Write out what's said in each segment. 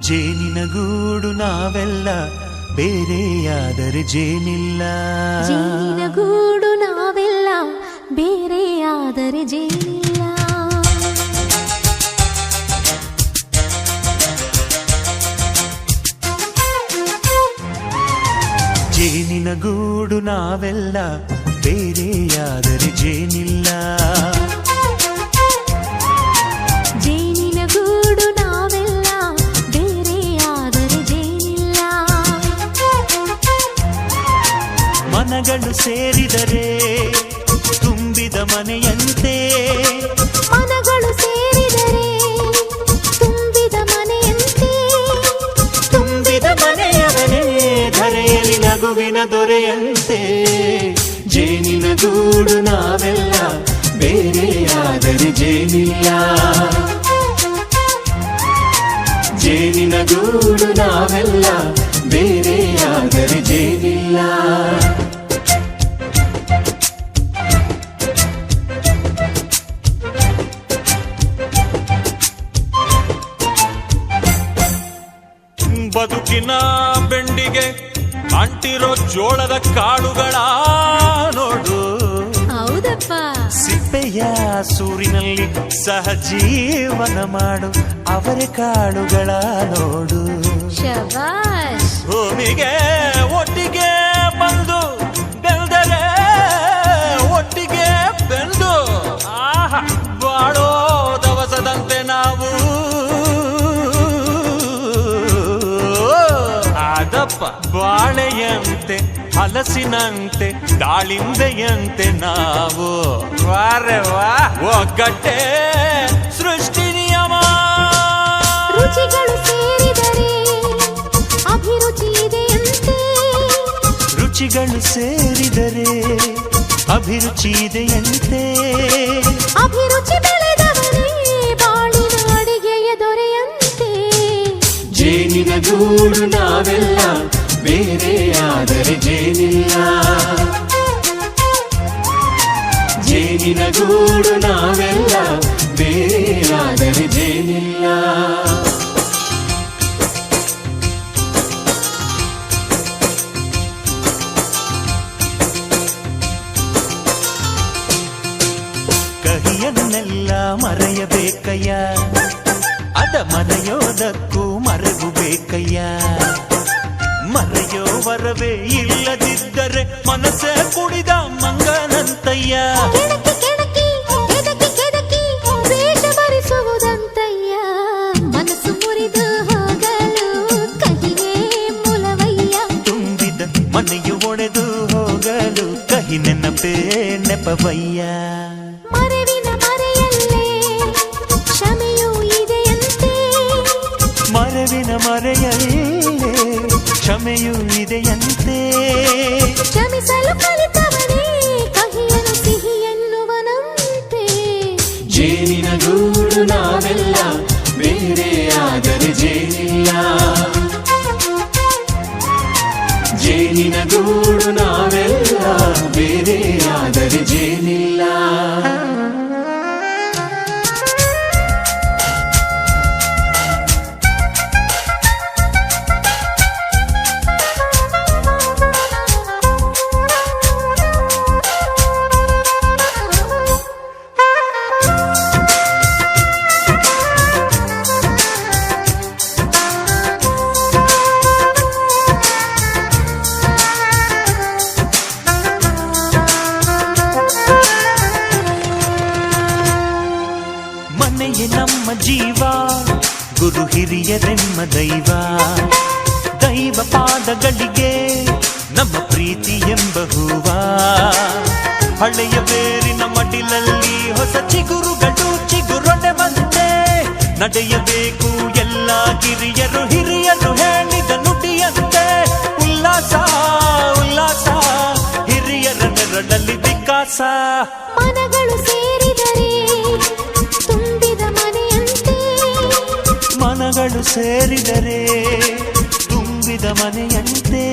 ಜೇನಿನ ಗೂಡು ನಾವೆಲ್ಲ ಬೇರೆಯಾದರೆ ಜೇನಿಲ್ಲ. ಜೇನಿನ ಗೂಡು ನಾವೆಲ್ಲ ಬೇರೆಯಾದರೆ ಜೇನಿಲ್ಲ. ಗೂಡು ನಾವೆಲ್ಲ ಬೇರೆಯಾದರೆ ಜೇನಿಲ್ಲ. ಜೇನಿನ ಗೂಡು ನಾವೆಲ್ಲ ಬೇರೆಯಾದರೆ ಜೇನಿಲ್ಲ. ಮನಗಳು ಸೇರಿದರೆ ತುಂಬಿದ ಮನೆಯಂತೆ. ಮನಗಳು ಸೇರಿದರೆ ತುಂಬಿದ ಮನೆಯಂತೆ. ತುಂಬಿದ ಮನೆಯವನೇ ಧರೆಯಲ್ಲಿ ನಗುವಿನ ದೊರೆಯಂತೆ. ಜೇನಿನ ಗೂಡು ನಾವೆಲ್ಲ ಬೇರೆಯಾದರೆ ಜೇನಿಲ್ಲ. ಜೇನಿನ ಗೂಡು ನಾವೆಲ್ಲ ಬೇರೆಯಾದರೆ ಜೇನಿಲ್ಲ. ಬದುಕಿನ ಬೆಂಡಿಗೆ ಅಂಟಿರೋ ಜೋಳದ ಕಾಳುಗಳ ನೋಡು. ಹೌದಪ್ಪ. ಸಿಪ್ಪೆಯ ಸೂರಿನಲ್ಲಿ ಸಹಜೀವನ ಮಾಡು ಅವರೆ ಕಾಳುಗಳ ನೋಡು. ಶಬಾಷ್. ಭೂಮಿಗೆ ಒಟ್ಟಿಗೆ ಬಂದು ಬೆಳೆದರೆ ಒಟ್ಟಿಗೆ ಬೆಳೆದು ಆಹಾ ಬಾಳೋ ದವಸದಂತೆ ನಾವು. ಅದಪ್ಪ ಬಾಳೆಯಂತೆ ಹಲಸಿನಂತೆ ದಾಳಿಂಬೆಯಂತೆ ನಾವು. ವಾರೆ ವಾ ಒಗ್ಗಟ್ಟೆ ಸೃಷ್ಟಿ ನಿಯಮ. ರುಚಿಗಳು ಸೇರಿದರೆ ಅಭಿರುಚಿ ಇದೆಯಂತೆ. ರುಚಿಗಳು ಸೇರಿದರೆ ಅಭಿರುಚಿ ಇದೆಯಂತೆ. ಅಭಿರುಚಿ ಬೆಳೆದವನೇ ಬಾಳಿನ ಅಡಿಗೆಯ ದೊರೆಯಂತೆ. ಜೇನಿನ ಗೂಡು ನಾವೆಲ್ಲ ಬೇರೆಯಾದರೆ ಜೇನಿಲ್ಲ. ಜೇನಿನ ಗೂಡು ನಾವೆಲ್ಲ ಬೇರೆಯಾದರೆ ಜೇನಿಲ್ಲ. ಕಹಿಯನ್ನೆಲ್ಲ ಮರೆಯಬೇಕಯ್ಯ, ಅದ ಮರೆಯೋದಕ್ಕೂ ಮರೆವು ಬೇಕಯ್ಯ. ಮರೆಯೋ ವರವೇ ಇಲ್ಲದಿದ್ದರೆ ಮನಸ್ಸೇ ಕುಡಿದ ಮಂಗನಂತಯ್ಯ. ಕೆಣಕಿ ಕೆದಕಿ ಕೆದಕಿ ವೇಷ ಭರಿಸುವುದಂತಯ್ಯ. ಮನಸ್ಸು ಮುರಿದು ಹೋಗಲು ಕಹಿಯೇ ಮೂಲವಯ್ಯ. ತುಂಬಿದ ಮನೆಯು ಒಡೆದು ಹೋಗಲು ಕಹಿ ನೆನಪೇ ನೆಪವಯ್ಯ. ಮರೆವಿನ ಮರೆಯಲ್ಲೇ ಕ್ಷಮೆಯೂ ಇದೆಯಂತೆ. ಮರೆವಿನ ಮರೆಯಲ್ಲೇ ಕ್ಷಮೆಯೂ ಇದೆಯಂತೆ. ಕ್ಷಮಿಸಲು ಕಲಿತವನೇ ಕಹಿಯನು ಸಿಹಿ ಎನ್ನುವನಂತೆ. ಜೇನಿನ ಗೂಡು ನಾವೆಲ್ಲ ಬೇರೆಯಾದರೆ ಜೇನಿಲ್ಲ. ಜೇನಿನ ಗೂಡು ನಾವೆಲ್ಲ ಬೇರೆಯಾದರೆ ಜೇನಿಲ್ಲ. ಮನೆಯೇ ನಮ್ಮ ಜೀವ, ಗುರು ಹಿರಿಯರೆಮ್ಮ ದೈವ. ದೈವ ಪಾದಗಳಿಗೆ ನಮ್ಮ ಪ್ರೀತಿ ಎಂಬ ಹೂವ. ಹಳೆಯ ಬೇರಿನ ಮಡಿಲಲ್ಲಿ ಹೊಸ ಚಿಗುರುಗಳು ಚಿಗುರೊಡೆ ಬಂತೆ. ನಡೆಯಬೇಕು ಎಲ್ಲ ಕಿರಿಯರು ಹಿರಿಯರು ಹೇಳಿದ ನುಡಿಯಂತೆ. ಉಲ್ಲಾಸ ಉಲ್ಲಾಸ ಹಿರಿಯರ ನೆರಳಲ್ಲಿ ವಿಕಾಸ. ಮನಗಳು ಸೇರಿದರೆ ತುಂಬಿದ ಮನೆಯಂತೆ. ಮನಗಳು ಸೇರಿದರೆ ತುಂಬಿದ ಮನೆಯಂತೆ.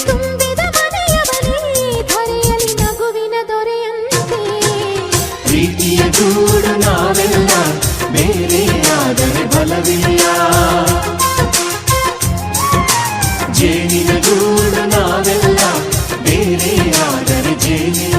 ತುಂಬಿದ ಮನೆಯವನೇ ಧರೆಯಲ್ಲಿ ನಗುವಿನ ದೊರೆಯಂತೆ. ಪ್ರೀತಿಯ ಗೂಡು ನಾವೆಲ್ಲ ಬೇರೆಯಾದರೆ ಬಲವಿಲ್ಲ. ಜೇನಿನ ಗೂಡು ನಾವೆಲ್ಲ ಬೇರೆಯಾದರೆ ಜೇನಿಲ್ಲ.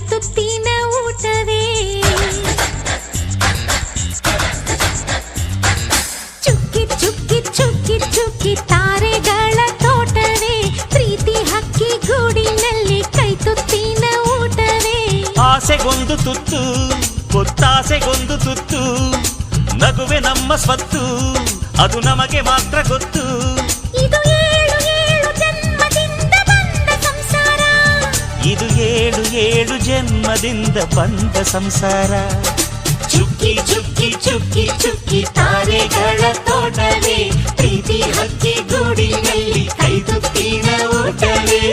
ತುತ್ತಿನ ಊಟವೇ ಚುಕ್ಕಿ ಚುಕ್ಕಿ ಚುಕ್ಕಿ ಚುಕ್ಕಿ ತಾರೆಗಳ ತೋಟವೇ ಪ್ರೀತಿ ಹಕ್ಕಿ ಗೂಡಿನಲ್ಲಿ ಕೈ ತುತ್ತಿನ ಊಟವೇ ಆಸೆಗೊಂದು ತುತ್ತು ಒತ್ತಾಸೆಗೊಂದು ತುತ್ತು ನಗುವೆ ನಮ್ಮ ಸ್ವತ್ತು ಅದು ನಮಗೆ ಮಾತ್ರ ಗೊತ್ತು ಇದು ಏಳು ಏಳು ಜನ್ಮದಿಂದ ಬಂದ ಸಂಸಾರ ಇದು ಏಳು ಏಳು ಜನ್ಮದಿಂದ ಬಂದ ಸಂಸಾರ ಚುಕ್ಕಿ ಚುಕ್ಕಿ ಚುಕ್ಕಿ ಚುಕ್ಕಿ ತಾರೆಗಳ ತೋಟವೇ ಪ್ರೀತಿ ಹಕ್ಕಿ ಗೂಡಿನಲ್ಲಿ ಕೈ ತುತ್ತಿನ ಊಟವೇ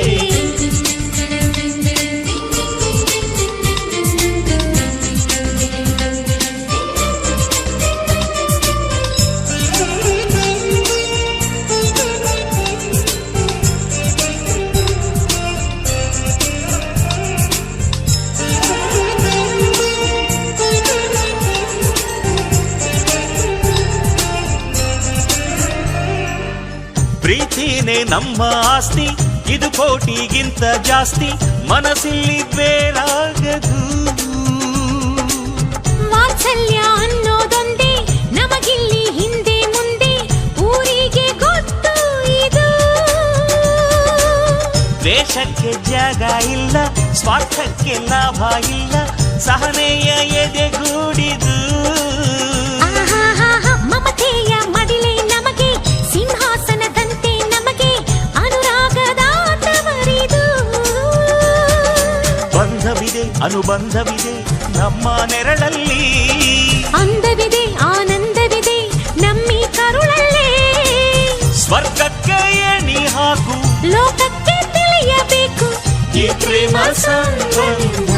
ಪ್ರೀತಿನೇ ನಮ್ಮ ಆಸ್ತಿ ಇದು ಕೋಟಿಗಿಂತ ಜಾಸ್ತಿ ಮನಸ್ಸಿಲ್ಲಿ ಬೇರಾಗದು ವಾತ್ಸಲ್ಯ ಅನ್ನೋದೊಂದೇ ನಮಗಿಲ್ಲಿ ಹಿಂದೆ ಮುಂದೆ ಊರಿಗೆ ಗೊತ್ತು ಇದು ದ್ವೇಷಕ್ಕೆ ಜಾಗ ಇಲ್ಲ ಸ್ವಾರ್ಥಕ್ಕೆ ಲಾಭ ಇಲ್ಲ ಸಹನೆಯ ಎದೆಗೂಡಿದು ಆಹಾಹಾಹಾ, ಮಮತೆಯ ಮಡಿಲೆ ನಮಗೆ ಸಿಂಹಾಸನದಂತೆ ನಮಗೆ ಅನುರಾಗದ ತವರಿದು ಬಂಧವಿದೆ ಅನುಬಂಧವಿದೆ ನಮ್ಮ ನೆರಳಲ್ಲಿ ಅಂದವಿದೆ ಆನಂದವಿದೆ ನಮ್ಮಿ ಕರುಳಲ್ಲೇ ಸ್ವರ್ಗಕ್ಕೆ ಎಣಿ ಹಾಕು ಲೋಕಕ್ಕೆ ತಿಳಿಯಬೇಕು ಈ ಪ್ರೇಮ ಸಂಬಂಧ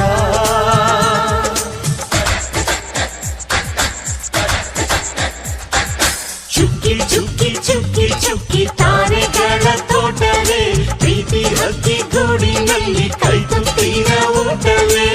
ಚುಕ್ಕಿ ಚುಕ್ಕಿ ಚುಕ್ಕಿ ಚುಕ್ಕಿ ತಾರೆಗಳ ತೋಟವೇ ಪ್ರೀತಿ ಹಕ್ಕಿ ಗೂಡಿನಲ್ಲಿ ಕೈ ತುತ್ತಿನ ಊಟವೇ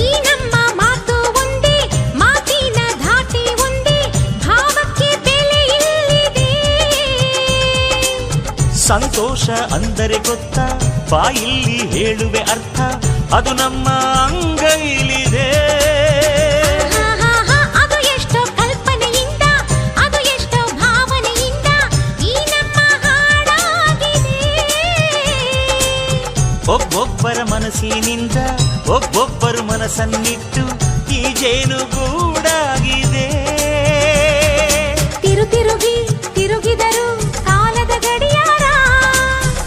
ಈ ನಮ್ಮ ಮಾತು ಒಂದೇ ಮಾತಿನ ಧಾಟಿ ಒಂದೇ ಭಾವಕ್ಕೆ ಬೆಲೆ ಇಲ್ಲಿದೆ ಸಂತೋಷ ಅಂದರೆ ಗೊತ್ತಾ ಬಾಯಿಲ್ಲಿ ಹೇಳುವೆ ಅರ್ಥ ಅದು ನಮ್ಮ ಅಂಗೈಲಿದೆ ಆಹಾಹಾಹಾ, ಅದು ಎಷ್ಟೋ ಕಲ್ಪನೆಯಿಂದ ಅದು ಎಷ್ಟೋ ಭಾವನೆಯಿಂದ ಈ ನಮ್ಮ ಹಾಡಾಗಿದೆ ಒಬ್ಬೊಬ್ಬರ ಮನಸ್ಸಿನಿಂದ ಒಬ್ಬೊಬ್ಬರು ಮನಸ್ಸನ್ನಿಟ್ಟು ಈ ಜೇನುಗೂಡಾಗಿದೆ ತಿರುಗಿ ತಿರುಗಿದರು ಕಾಲದ ಗಡಿಯಾರ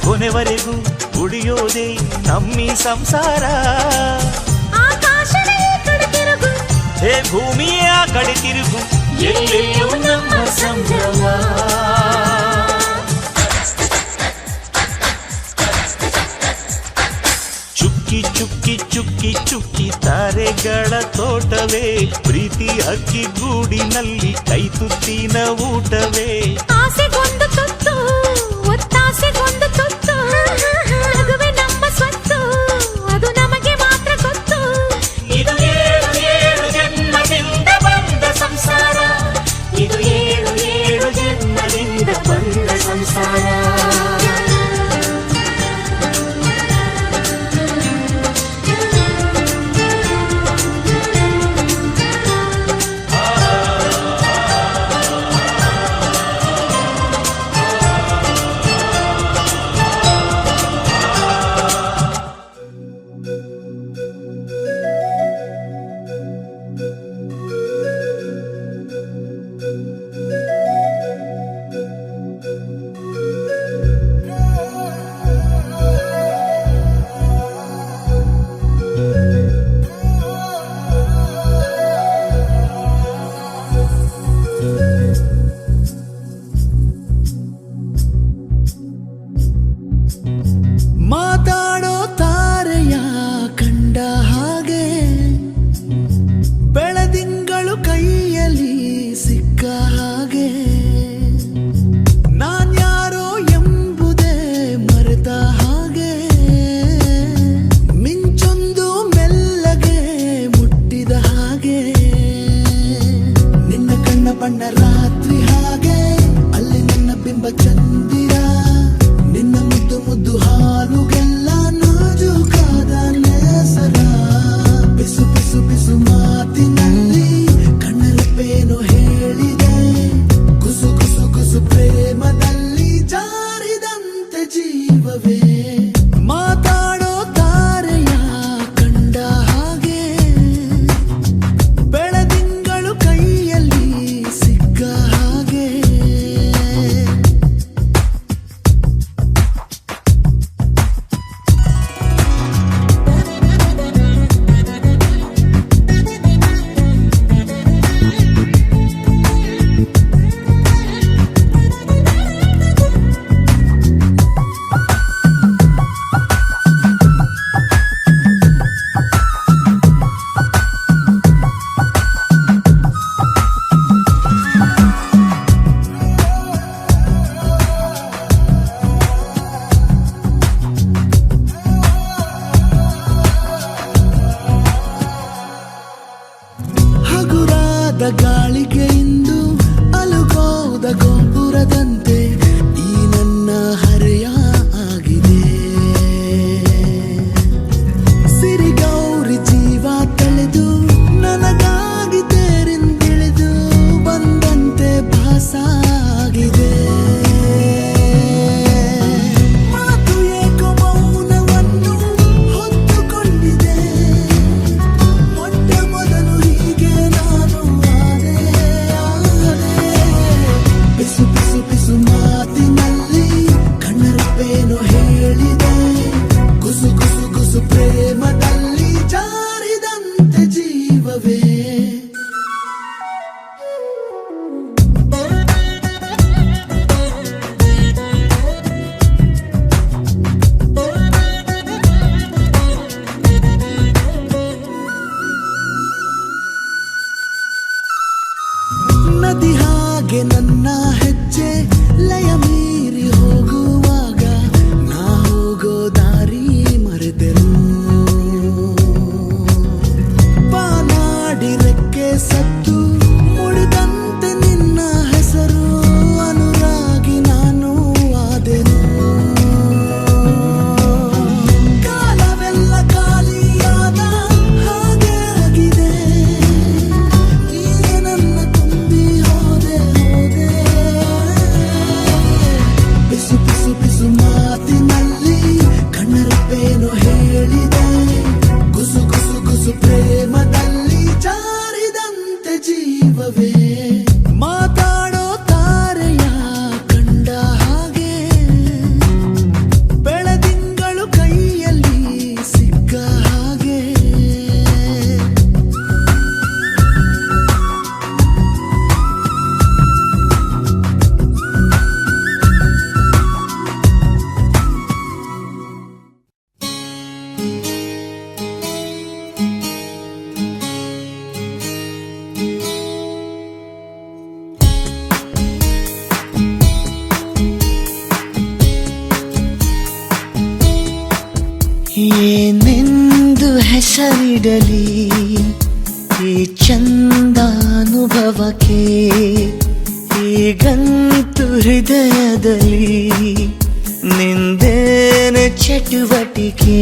ಕೊನೆವರೆಗೂ ಉಳಿಯೋದೇ ನಮ್ಮಿ ಸಂಸಾರ ಆಕಾಶದ ಈ ಕಡೆ ತಿರುಗು ಹೇ ಭೂಮಿಯ ಕಡೆ ತಿರುಗು ಎಲ್ಲೆಲ್ಲೂ ನಮ್ಮ ಸಂಭ್ರಮ ಚುಕ್ಕಿ ಚುಕ್ಕಿ ಚುಕ್ಕಿ ಚುಕ್ಕಿ ತಾರೆಗಳ ತೋಟವೇ ಪ್ರೀತಿ ಹಕ್ಕಿ ಗೂಡಿನಲ್ಲಿ ಕೈ ತುತ್ತಿನ ಊಟವೇ ಆಸೆಗೊಂದು ತುತ್ತು ಒತ್ತಾಸೆಗೊಂದು ತುತ್ತು ನಗುವೆ ನಮ್ಮ ಸ್ವತ್ತು ಅದು ನಮಗೆ ಮಾತ್ರ ಗೊತ್ತು ಇದು ಏಳು ಏಳು ಜನ್ಮದಿಂದ ಬಂದ ಸಂಸಾರ ಇದು ಏಳು ಏಳು ಜನ್ಮದಿಂದ ಬಂದ ಸಂಸಾರ ಹೆಜ್ಜೆ ಲಯ ಮೀರಿ ಹೋಗುವಾಗ ನಾ ಹೋಗೋ ದಾರಿ ಮರೆತೆನು. ಪಾನಾಡಿ ರೆಕ್ಕೆ ಸತ್ತು ಮುಡಿದಂತೆ ನಿನ್ನ ಹೆಸರು ಅನುರಾಗಿ ನಾನು ಆದೆನು. ಕಾಲವೆಲ್ಲ ಖಾಲಿಯಾದ ಹಾಗೆ ಆಗಿದೆ, ನೀನೆ ನನ್ನ ತುಂಬಿ ಹೋದೆ ಹೋದೆ. ಪಿಸು ಪಿಸು ಪಿಸು ಮಾತಿನಲ್ಲಿ ಕಣ್ಣರೆಪ್ಪೇನು ಹೇಳಿದೆ, ಗುಸು ಗುಸು ಗುಸು ಪ್ರೇಮದಲ್ಲಿ ಜಾರಿದಂತೆ ಜೀವವೇ. ಮಾತಾಡೋ ತಾರೆಯ ಕಂಡ ಹಾಗೆ ಬೆಳದಿಂಗಳು ಕೈಯಲ್ಲಿ ಸಿಕ್ಕ ಹಾಗೆ. ಏನೆಂದು ಹೆಸರಿಡಲಿ ಈ ಚಂದಾನುಭವಕ್ಕೆ, ಈಗಂತೂ ಹೃದಯದಲ್ಲಿ ನಿಂದೇನೆ ಚಟುವಟಿಕೆ.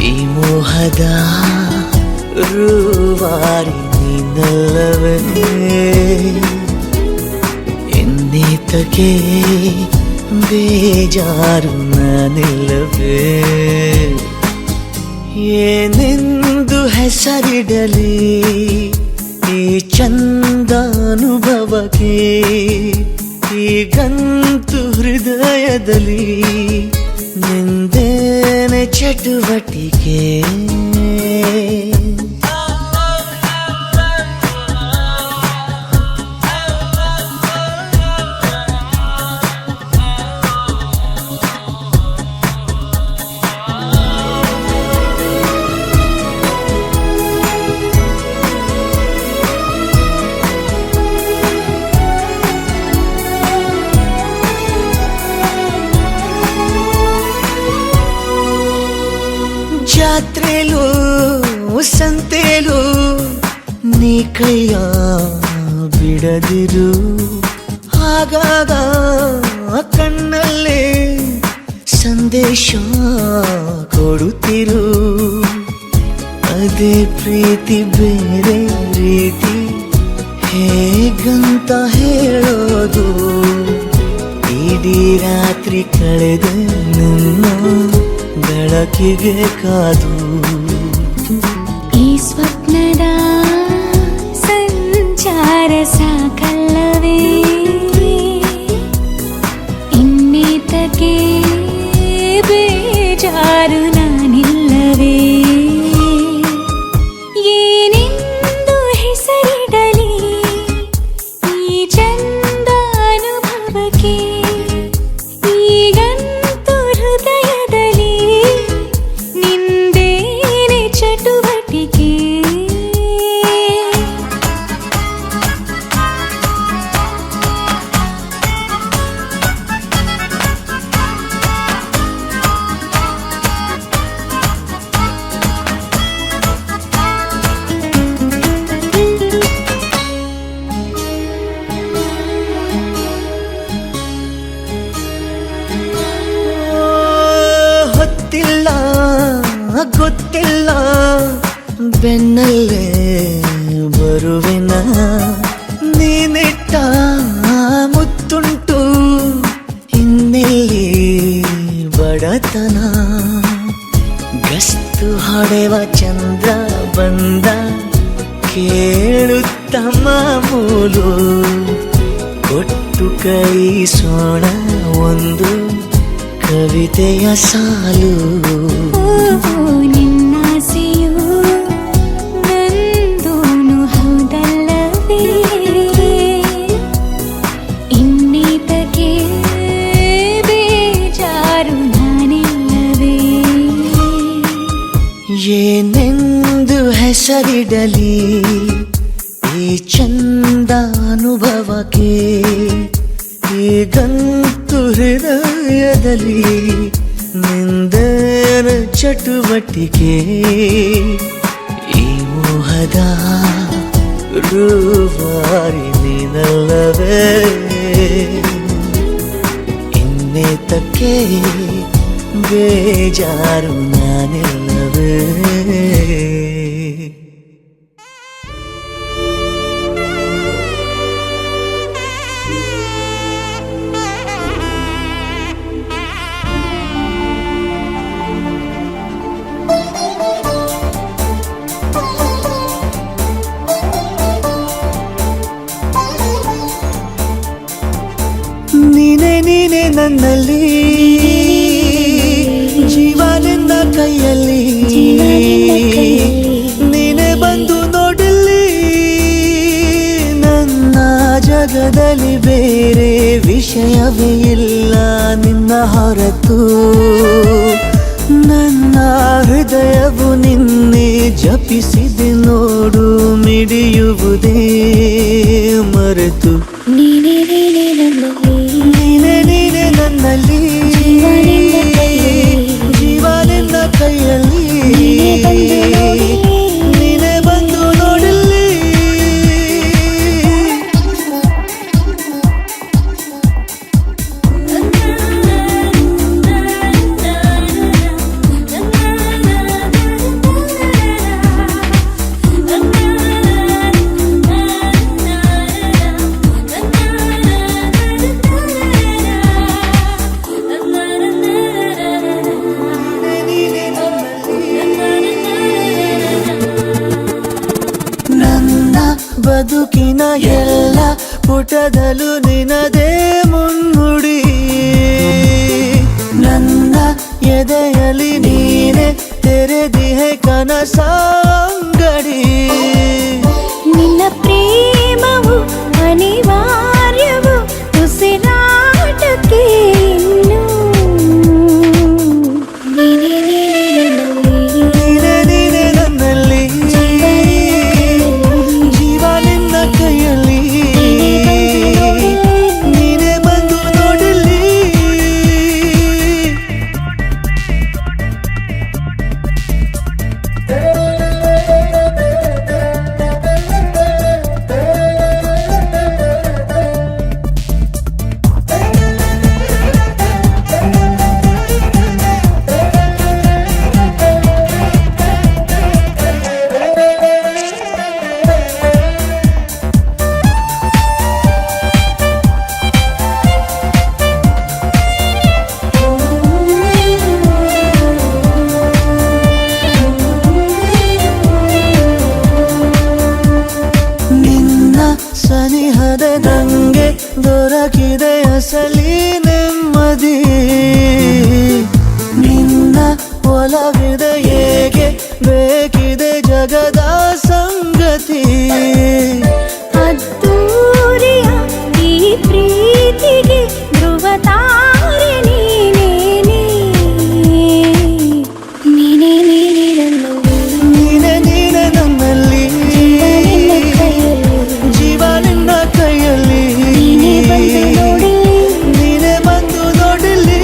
ಈ ಮೋಹದ ರೂವಾರಿ ನೀನಲ್ಲವೇ, ಇನ್ನೀತಕ್ಕೆ ಬೇಜಾರು ನಾನಿಲ್ಲವೇ. ಏನೆಂದು ಹೆಸರಿಡಲಿ ಈ ಚಂದಾನುಭವಕ್ಕೆ, ಈಗಂತೂ ಹೃದಯದಲ್ಲಿ ನಿಂದೇನೆ ಚಟುವಟಿಕೆ. ಜಾತ್ರೆಲು ಸಂತೆಲು ನೀ ಕೈಯ ಬಿಡದಿರು, ಆಗಾಗ ಕಣ್ಣಲ್ಲೇ ಸಂದೇಶ ಕೊಡುತ್ತಿರು. ಅದೇ ಪ್ರೀತಿ ಬೇರೆ ರೀತಿ ಹೇಗಂತ ಹೇಳೋದು, ಇಡೀ ರಾತ್ರಿ ಕಳೆದ ನನ್ನ ಬೆಳಕಿಗೆ ಕಾದು. ಈ ಸ್ವಪ್ನದ ಸಂಚಾರ ಸಾಕಲ್ಲವೇ, ಇನ್ನೀತಕ್ಕೆ ಬೇಜಾರು ನಾನಿಲ್ಲವೇ. ಏನೆಂದು ಹೆಸರಿಡಲಿ ಈ ಚಂದಾನುಭವಕ್ಕೆ, ಈಗಂತೂ ಹೃದಯದಲ್ಲಿ ನಿಂದೇನೆ ಚಟುವಟಿಕೆ. ಹೊತ್ತಿಲ್ಲ ಗೊತ್ತಿಲ್ಲ ಬೆನ್ನಲ್ಲೇ ಬರುವೆನ, ನೀನಿಟ್ಟ ಮುತ್ತುಂಟು ಇನ್ನೆಲ್ಲಿ ಬಡತನ. ಗಸ್ತು ಹೊಡೆವ ಚಂದ್ರ ಬಂದ ಕೇಳುತ್ತ ಮಾಮೂಲು, ಕೊಟ್ಟು ಕೈಸೋಣ ಒಂದು ಕವಿತೆಯ ಸಾಲು. ನಿನ್ನಾಸೆಯು ನಂದೂನು ಹೌದಲ್ಲವೇ, ಇನ್ನೀತಕ್ಕೆ ಬೇಜಾರು ನಾನಿಲ್ಲವೇ. ಏನೆಂದು ಹೆಸರಿಡಲಿ ಈ ಚಂದಾನುಭವಕ್ಕೆ, ಈಗಂತೂ ಹೃದಯದಲ್ಲಿ ನಿಂದನ ಚಟುವಟಿಕೆ ಈ ಮೋಹದ ರೂವಾರಿ ನೀನಲ್ಲವೇ ಇನ್ನೇತಕ್ಕೆ ಬೇಜಾರು ನಾನಿಲ್ಲವೇ ನೀನೆ ನನ್ನಲ್ಲಿ ಜೀವ ನಿನ್ನ ಕೈಯಲ್ಲಿ ನೀನೆ ಬಂದು ನೋಡಲಿ ನನ್ನ ಜಗದಲ್ಲಿ ಬೇರೆ ವಿಷಯವೇ ಇಲ್ಲ ನಿನ್ನ ಹೊರತು ನನ್ನ ಹೃದಯವು ನಿನ್ನೆ ಜಪಿಸಿದೆ ನೋಡು ಮಿಡಿಯುವುದೇ ಮರೆತು ನೀನೆ ನನ್ನಲ್ಲಿ ಜೀವ ನಿನ್ನ ಕೈಯಲ್ಲಿ ನೀನೆ ಬಂದು ನೋಡಲಿ ಬದುಕಿನ ಎಲ್ಲ ಪುಟದಲ್ಲೂ ನಿನದೇ ಮುನ್ನುಡಿ ನನ್ನ ಎದೆಯಲ್ಲಿ ನೀನೆ ತೆರೆದಿಹೆ ಕನಸಾಂಗಡಿ ನಿನ್ನ ಪ್ರೇಮವು ಅನಿವಾರ್ಯವು ಉಸಿರಾಟಕ್ಕೆ ಇನ್ನು ನೀನೆ ನನ್ನಲ್ಲಿ ಜೀವ ನಿನ್ನ ಕೈಯಲ್ಲಿ ನೀನೆ ಬಂದು ನೋಡಲಿ ಸನಿಹದ ನಂಗೆ ದೊರಕಿದೆ ಅಸಲಿ ನೆಮ್ಮದಿ ನಿನ್ನ ಒಲವಿದೆ ಹೇಗೆ ಬೇಕಿದೆ ಜಗದ ಸಂಗತಿ ಅದ್ದೂರಿಯ ಈ ಪ್ರೀತಿಗೆ ಧ್ರುವ ತಾರೆ ನೀನೇ ನನ್ನಲ್ಲಿ ಜೀವ ನಿನ್ನ ಕೈಯಲ್ಲಿ ನೀನೆ ಬಂದು ನೋಡಲಿ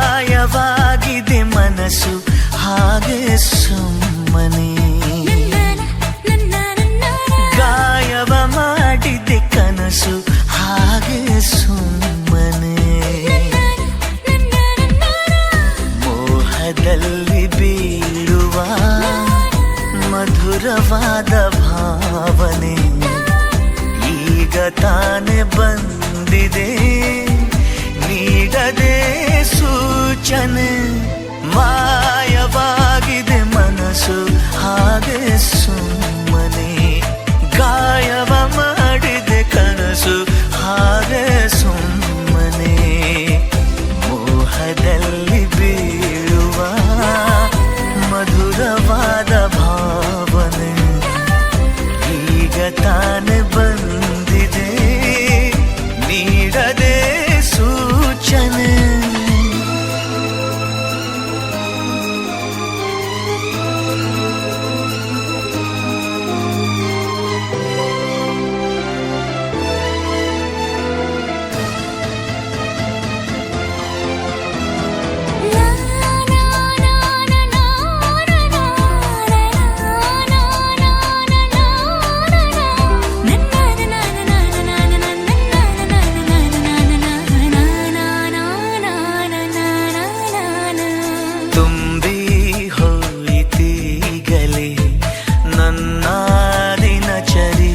ಮಾಯವಾಗಿದೆ ಮನಸ್ಸು ಹಾಗೆ ಸುಮ್ಮನೆ ಗಾಯವ ಮಾಡಿದೆ ಕನಸು ಹಾಗೆ ಸುಮ್ಮನೆ ಮೋಹದಲ್ಲಿ ಬೀಳುವ ಮಧುರವಾದ ಭಾವನೆ ಈಗ ತಾನೆ ಬಂದಿದೆ ನೀಡದೆ ಸೂಚನೆ ಮಾಯವಾಗಿದೆ ಮನ ಕನಸು ಹಾಗೆ ಸುಮ್ಮನೆ ಗಾಯವ ಮಾಡಿದೆ ಕನಸು ಹಾಗೆ ಸುಮ್ಮನೆ ಮೋಹದಲ್ಲಿ ಬೀಳುವ ಮಧುರವಾದ ಭಾವನೆ ಈಗ ತಾನೆ ಬಂದಿದೆ ನೀಡದೆ ಸೂಚನೆ ತುಂಬಿ ಹೋಯಿತೀಗಲೇ ನನ್ನ ದಿನಚರಿ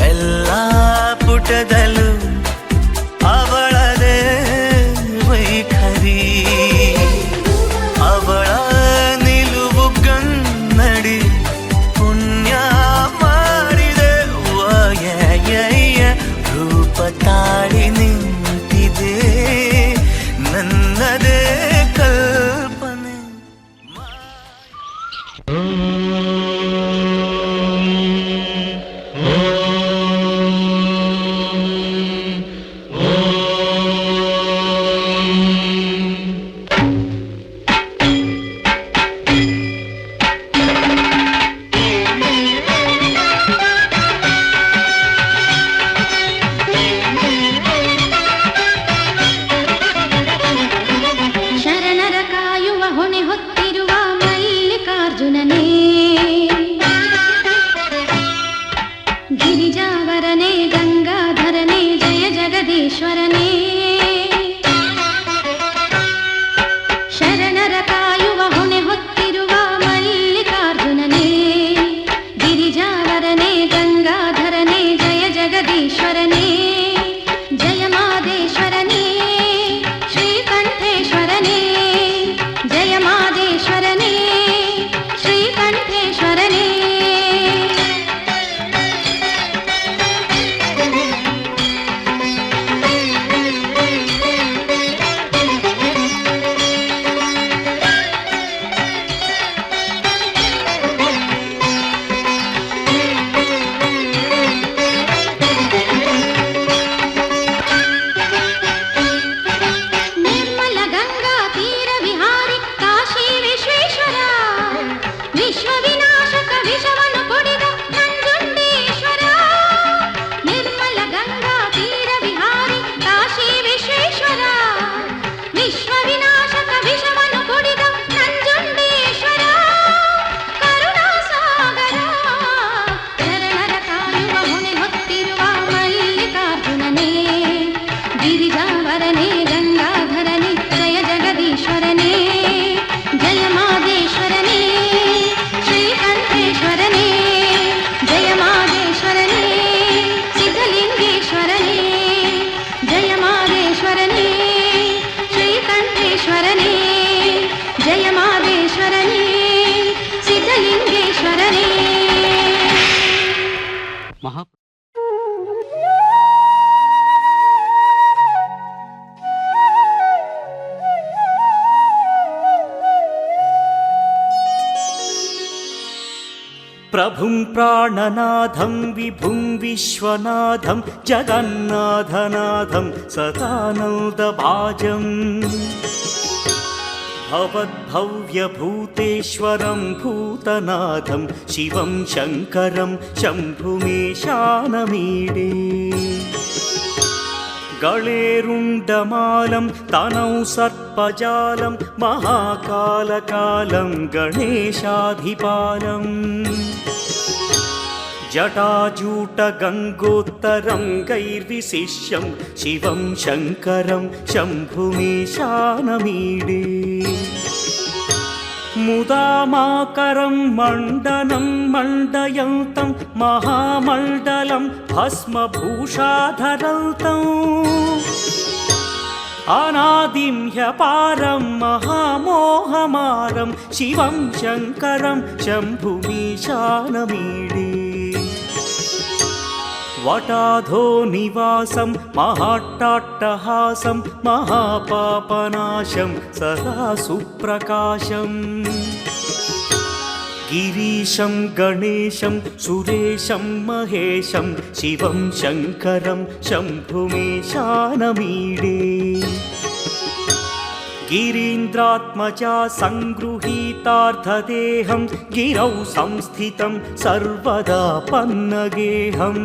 ಎಲ್ಲ ಪುಟದಲ್ಲೂ ಅವಳದೇ ವೈಖರಿ ಅವಳ ನಿಲುವು ಗನ್ನಡಿ ಪುಣ್ಯ ಮಾಡಿದೆ ರೂಪ ತಾಳಿ ನಿಂತಿದೆ ನನ್ನದೇ ಕಲ್ಪನೆ ಶರಣರ ಕಾಯುವ ಹೊಣೆ ಹೊತ್ತಿರುವ ಮಲ್ಲಿಕಾರ್ಜುನನೇ ಗಿರಿಜಾವರನೇ ಗಂಗಾಧರನೇ ಜಯ ಜಗದೀಶ್ವರನೇ ಶರಣರ ಕಾಯುವ ಹೊಣೆ ಹೊತ್ತಿರುವ ಮಲ್ಲಿಕಾರ್ಜುನನೇ ಗಿರಿಜಾವರನೇ ಗಂಗಾಧರನೇ ಜಯ ಜಗದೀಶ್ವರನೇ ಜಯ ಮಾದೇಶ್ವರನೇ ಶ್ರೀಕಂಠೇಶ್ವರನೇ ಜಯ ಮಾದೇಶ್ವರನೇ ಶ್ರೀಕಂಠೇಶ್ವರನೇ ನಿರ್ಮಲ ಗಂಗಾ ತೀರ ವಿಹಾರಿ ಕಾಶಿ ವಿಶ್ವೇಶ್ವರ ವಿಶ್ವ ವಿನಾಶಕ ವಿಷವನ್ನು ಕೊಡಿದ ನಂಜುಂಡೇಶ್ವರ ನಿರ್ಮಲ ಗಂಗಾ ತೀರ ವಿಹಾರಿ ಕಾಶಿ ವಿಶ್ವೇಶ್ವರ ವಿಶ್ವ ವಿನಾಶಕ ವಿಷವನ್ನು ಕೊಡಿದ ನಂಜುಂಡೇಶ್ವರ ಕರುಣಾಸಾಗರ ಶರಣರ ಕಾಯುವ ಹೊಣೆ ಹೊತ್ತಿರುವ ಮಲ್ಲಿಕಾರ್ಜುನನೇ ಗಿರಿಜಾವರನೇ ಗಂಗಾಧರನೇ ಜಯ ಜಗದೀಶ್ವರನೇ ಜಯ ಮಾದೇಶ್ವರನೇ ಶ್ರೀಕಂಠೇಶ್ವರನೇ ಜಯ ಮಾದೇಶ್ವರನೇ ಸಿದ್ಧಲಿಂಗೇಶ್ವರನೇ ಜಯ ಮಾದೇಶ್ವರನೇ ಶ್ರೀಕಂಠೇಶ್ವರನೇ ಜಯ ಮಾದೇಶ್ವರನೇ ಸಿದ್ಧಲಿಂಗೇಶ್ವರನೇ प्रभुं प्राणनाथं विभुं विश्वनाथं जगन्नाथनाथं सदानन्दभाजम् भवद्भव्यभूतेश्वरं भूतनाथं शिवं शङ्करं शम्भुमीशानमीडे गळेरुण्डमालं तनौ सर्पजालं महाकालकालं गणेशाधिपालम् जटाजूटगङ्गोत्तरं गैर्विशिष्यं शिवं शङ्करं शम्भुमीशानमीडे मुदामाकरं मण्डनं मण्डयन्तं महामण्डलं भस्मभूषाधरन्तं अनादिं ह्यपारं महामोहमारं शिवं शङ्करं शम्भुमीशानमीडे वटाधो निवासं महाट्टाट्टहासं महापापनाशं सदा सुप्रकाशम् गिरीशं गणेशं सुरेशं महेशं शिवं शङ्करं शम्भुमीशानमीडे गिरीन्द्रात्मजा सङ्गृहीतार्थदेहं गिरौ संस्थितं सर्वदा पन्नगेहम्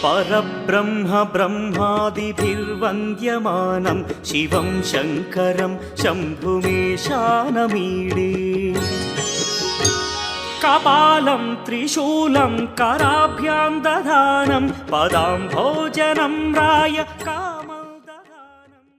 परब्रह्म ब्रह्मादिभिर्वन्द्यमानं शिवं शङ्करं शम्भुमीशानमीडे कपालं त्रिशूलं कराभ्यां दधानं पदाम्भोजनं राय कामदधानम्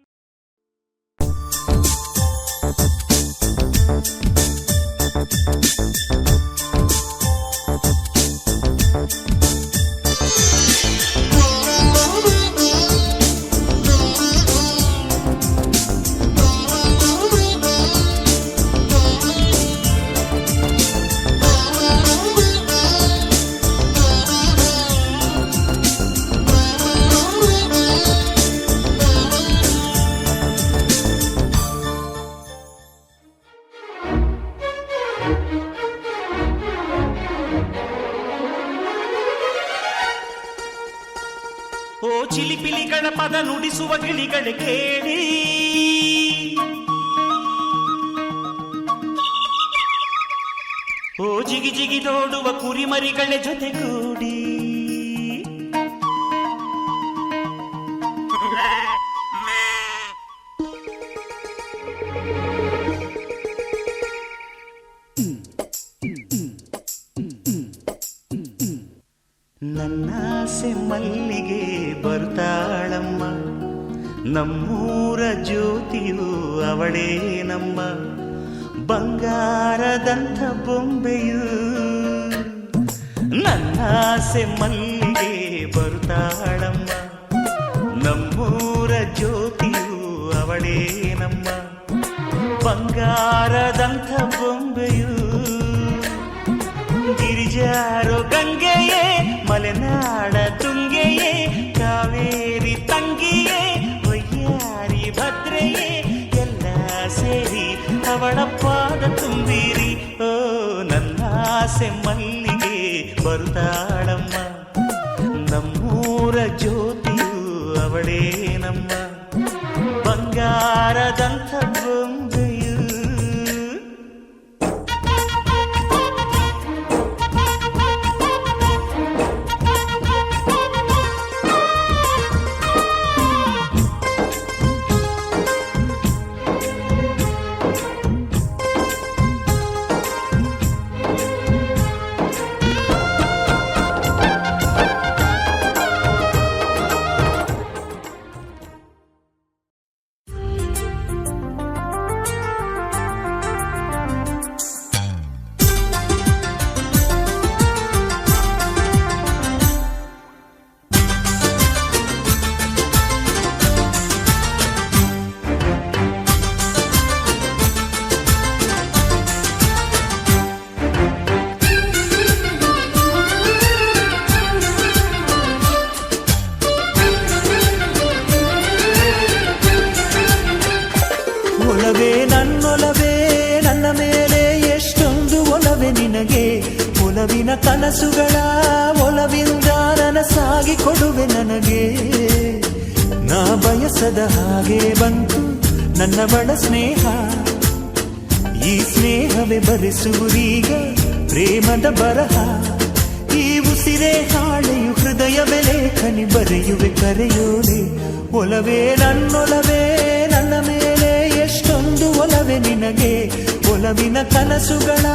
ಓ ಚಿಲಿಪಿಲಿಗಳ ಪದ ನುಡಿಸುವ ಗಿಳಿಗಳ ಕೇಳಿ ಓ ಜಿಗಿ ಜಿಗಿ ನೋಡುವ ಕುರಿಮರಿಗಳ ಜೊತೆಗೂಡಿ ನನ್ನಾಸೆ ಮಲ್ಲಿಗೆ ಬರ್ತಾಳಮ್ಮ ನಮ್ಮೂರ ಜ್ಯೋತಿಯು ಅವಳೇ ನಮ್ಮ ಬಂಗಾರದಂಥ ಬೊಂಬೆಯು ನನ್ನಾಸೆ ಮಲ್ಲಿಗೆ ಬರ್ತಾಳಮ್ಮ ನಮ್ಮೂರ ಜ್ಯೋತಿಯು ಅವಳೇ ನಮ್ಮ ಬಂಗಾರದಂಥ ಬೊಂಬೆಯು ಗಿರಿಜಾರೋ ಗಂಗೆಯೇ ಮಲೆನಾಡ ತುಂಗೆಯೇ ಕಾವೇರಿ ತಂಗಿಯೇ ವಯ್ಯಾರಿ ಭದ್ರೆಯೇ ಎಲ್ಲ ಸೇರಿ ಅವಳ ಪಾದ ತುಂಬಿರಿ ಓ ನನ್ನಾಸೆ ಮಲ್ಲಿಗೆ ಬರುತ್ತಾಳಮ್ಮ ನಮ್ಮೂರ ಜ್ಯೋತಿಯು ಅವಳೇ ನಮ್ಮ ಬಂಗಾರದಂಥ ಬೊಂಬೆಯು ಒಲವೇ ನನ್ನೊಲವೇ ನನ್ನ ಮೇಲೆ ಎಷ್ಟೊಂದು ಒಲವೇ ನಿನಗೆ ಒಲವಿನ ಕನಸುಗಳ ಒಲವಿಂದ ನನಸಾಗಿ ಕೊಡುವೆ ನನಗೆ ನಾ ಬಯಸದ ಹಾಗೆ ಬಂತು ನನ್ನ ಬಡ ಸ್ನೇಹ ಈ ಸ್ನೇಹವೇ ಬರೆಸುವುದೀಗ ಪ್ರೇಮದ ಬರಹ ಈ ಉಸಿರೇ ಹಾಳೆಯು ಹೃದಯವೇ ಲೇಖನಿ ಬರೆಯುವೆ ಕರೆಯೋಲೆ ಒಲವೇ ನನ್ನೊಲವೇ ನನ್ನ ಮೇಲೆ ಎಷ್ಟೊಂದು ಒಲವೇ ನಿನಗೆ ಒಲವಿನ ಕನಸುಗಳ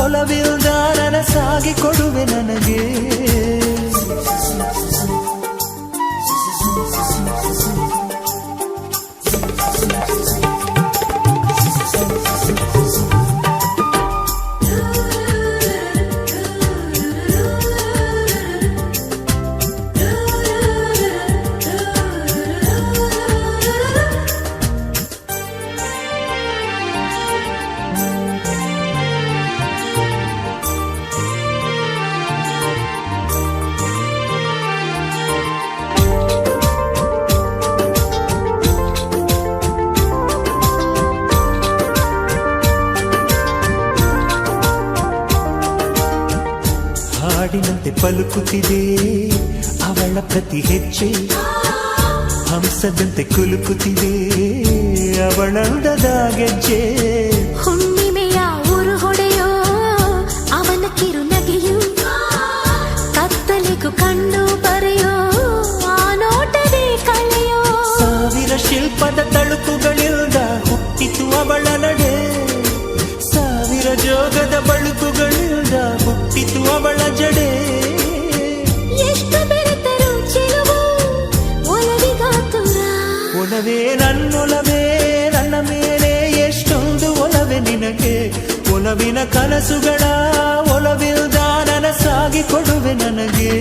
ಒಲವಿಲ್ದ ನನಸಾಗಿ ಕೊಡುವೆ ನನಗೆ ಹಾಡಿನಂತೆ ಪಲುಕುತ್ತಿದೆ ಅವಳ ಪ್ರತಿ ಹೆಜ್ಜೆ ಹಂಸದಂತೆ ಕುಲುಕುತ್ತಿದೆ ಅವಳಂದದ ಗೆಜ್ಜೆ ಹುಣ್ಣಿಮೆಯ ಊರು ಹೊಡೆಯೋ ಅವನ ಕಿರುನಗೆಯು ಕತ್ತಲಿಗೂ ಕಣ್ಣು ಬರೆಯೋ ಆ ನೋಟವೇ ಕಳೆಯೋ ಸಾವಿರ ಶಿಲ್ಪದ ತಳುಕುಗಳಿಂದ ಹುಟ್ಟಿತು ಅವಳ ನಡೆ ಸಾವಿರ ಜೋಗದ ಬಳುಕುಗಳಿಂದ ಹುಟ್ಟಿತು ಅವಳ ಜಡೆ ಎಷ್ಟು ಬೆರೆತರು ಚೆಲುವು ಒಲವಿಗಾತುರ ಒಲವೇ ನನ್ನೊಲವೇ ನನ್ನ ಮೇಲೆ ಎಷ್ಟೊಂದು ಒಲವೇ ನಿನಗೆ ಒಲವಿನ ಕನಸುಗಳ ಒಲವಿಲ್ದ ನನಸಾಗಿ ಕೊಡುವೆ ನನಗೆ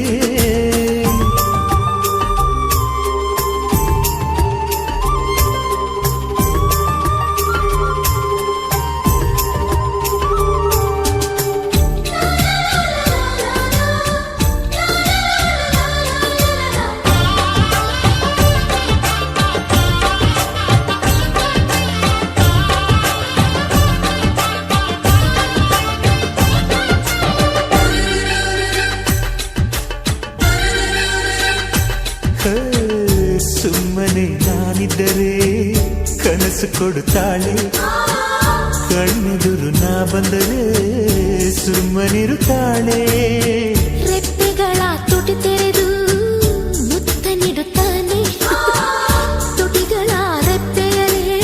ಸುಮ್ಮನೆ ನಾನಿದ್ದರೆ ಕನಸು ಕೊಡುತ್ತಾಳೆ ಕಣ್ಣೆದುರು ನಾ ಬಂದರೆ ಸುಮ್ಮನಿರುತ್ತಾಳೆ ರೆಪ್ಪೆಗಳ ತುಟಿ ತೆರೆದು ಮುತ್ತ ನೀಡುತ್ತಾನೆ ತುಟಿಗಳ ರೆಪ್ಪೆಯಲೇ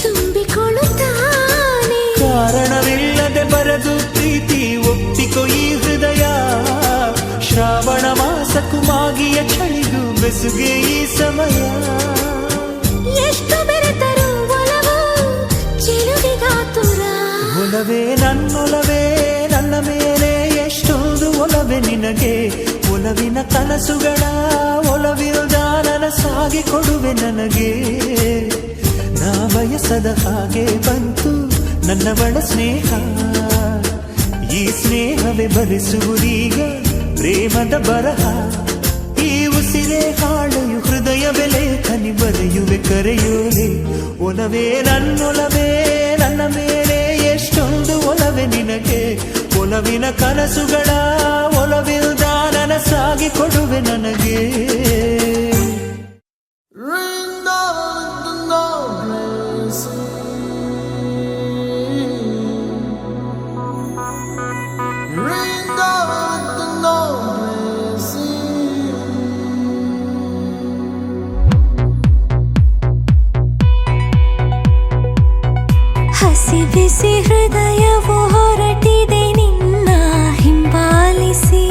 ತುಂಬಿಕೊಳ್ಳುತ್ತಾನೆ ಕಾರಣವಿಲ್ಲದೆ ಬರದು ಪ್ರೀತಿ ಒಪ್ಪಿಕೊ ಈ ಹೃದಯ ಶ್ರಾವಣ ಮಾಸಕ್ಕೂ ಮಾಗಿಯ ಚಳಿಗೂ ಬೆಸುಗೆ ಈ ಸಮಯ ಎಷ್ಟು ಬೆರೆತರು ಒಲವು ಚೆಲುವಿಗಾತುರ ಒಲವೇ ನನ್ನೊಲವೇ ನನ್ನ ಮೇಲೆ ಎಷ್ಟೊಂದು ಒಲವೇ ನಿನಗೆ ಒಲವಿನ ಕನಸುಗಳ ಒಲವಿಲ್ದ ನನಸಾಗಿ ಕೊಡುವೆ ನನಗೆ ನಾ ಬಯಸದ ಹಾಗೆ ಬಂತು ನನ್ನವಳ ಸ್ನೇಹ ಈ ಸ್ನೇಹವೇ ಭರಿಸುವುದೀಗ ಪ್ರೇಮದ ಬರಹ ಈ ಉಸಿರೇ ಹಾಳೆಯು ಹೃದಯ ಬೆಲೆ ಕನಿ ಬರೆಯುವೆ ಕರೆಯೋಲೆ ಒಲವೇ ನನ್ನೊಲವೇ ನನ್ನ ಮೇಲೆ ಎಷ್ಟೊಂದು ಒಲವೇ ನಿನಗೆ ಒಲವಿನ ಕನಸುಗಳ ಒಲವಿಲ್ದ ನನಸಾಗಿ ಕೊಡುವೆ ನನಗೆ ಹಸಿ ಬಿಸಿ ಹೃದಯವು ಹೊರಟಿದೆ ನಿನ್ನ ಹಿಂಬಾಲಿಸಿ